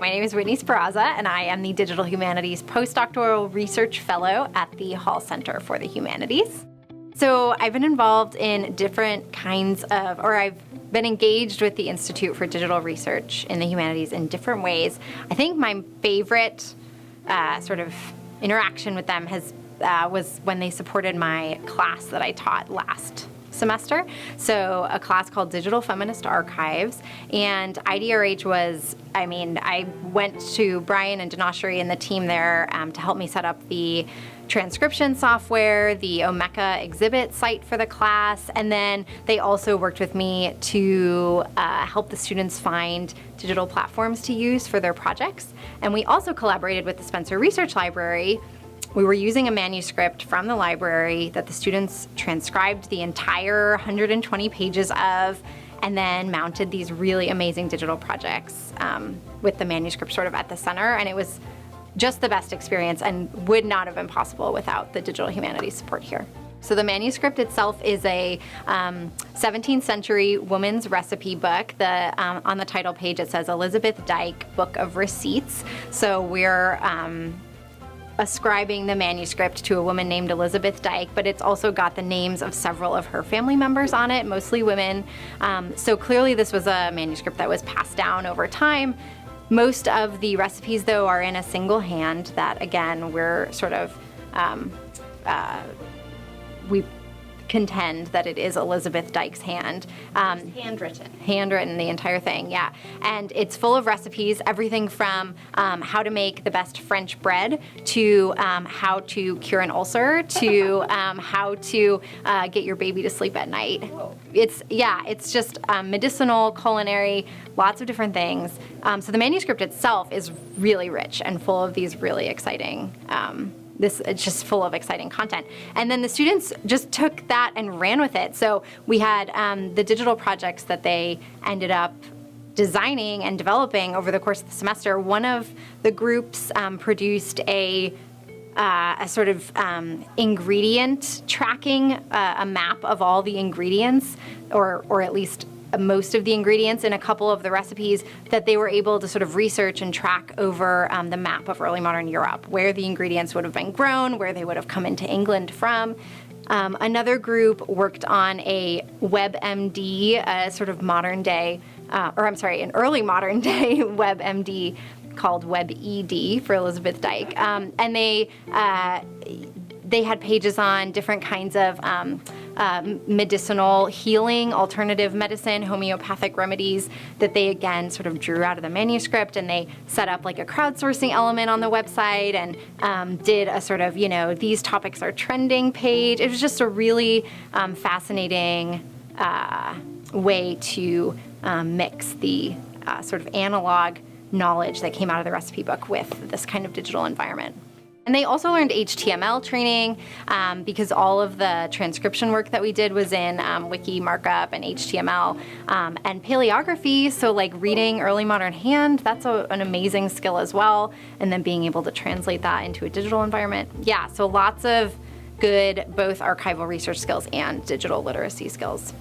My name is Whitney Sperrazza, and I am the Digital Humanities Postdoctoral Research Fellow at the Hall Center for the Humanities. So I've been involved in different kinds of, or I've been engaged with the Institute for Digital Research in the Humanities in different ways. I think my favorite sort of interaction with them was when they supported my class that I taught last semester. So a class called Digital Feminist Archives, and IDRH was, I went to Brian and Dinashri and the team there to help me set up the transcription software, the Omeka exhibit site for the class, and then they also worked with me to help the students find digital platforms to use for their projects. And we also collaborated with the Spencer Research Library. We were using a manuscript from the library that the students transcribed the entire 120 pages of, and then mounted these really amazing digital projects with the manuscript sort of at the center. And it was just the best experience and would not have been possible without the digital humanities support here. So the manuscript itself is a 17th century woman's recipe book. On the title page it says Elizabeth Dyke Book of Receipts. So we're ascribing the manuscript to a woman named Elizabeth Dyke, but it's also got the names of several of her family members on it, mostly women. So clearly this was a manuscript that was passed down over time. Most of the recipes, though, are in a single hand that, again, we're sort of, we contend that it is Elizabeth Dyke's hand. Handwritten. Handwritten, the entire thing, yeah. And it's full of recipes, everything from how to make the best French bread to how to cure an ulcer to how to get your baby to sleep at night. Whoa. It's just medicinal, culinary, lots of different things. So the manuscript itself is really rich and full of these really exciting it's just full of exciting content. And then the students just took that and ran with it. So we had the digital projects that they ended up designing and developing over the course of the semester. One of the groups produced a sort of ingredient tracking, a map of all the ingredients, or at least most of the ingredients in a couple of the recipes that they were able to sort of research and track over the map of early modern Europe, where the ingredients would have been grown, where they would have come into England from. Another group worked on a WebMD, sort of modern day, an early modern day WebMD called WebED for Elizabeth Dyke. And they had pages on different kinds of medicinal healing, alternative medicine, homeopathic remedies that they again sort of drew out of the manuscript, and they set up like a crowdsourcing element on the website and did a sort of, these topics are trending page. It was just a really fascinating way to mix the sort of analog knowledge that came out of the recipe book with this kind of digital environment. And they also learned HTML training because all of the transcription work that we did was in wiki markup and HTML and paleography. So like reading early modern hand, that's an amazing skill as well. And then being able to translate that into a digital environment. Yeah, so lots of good both archival research skills and digital literacy skills.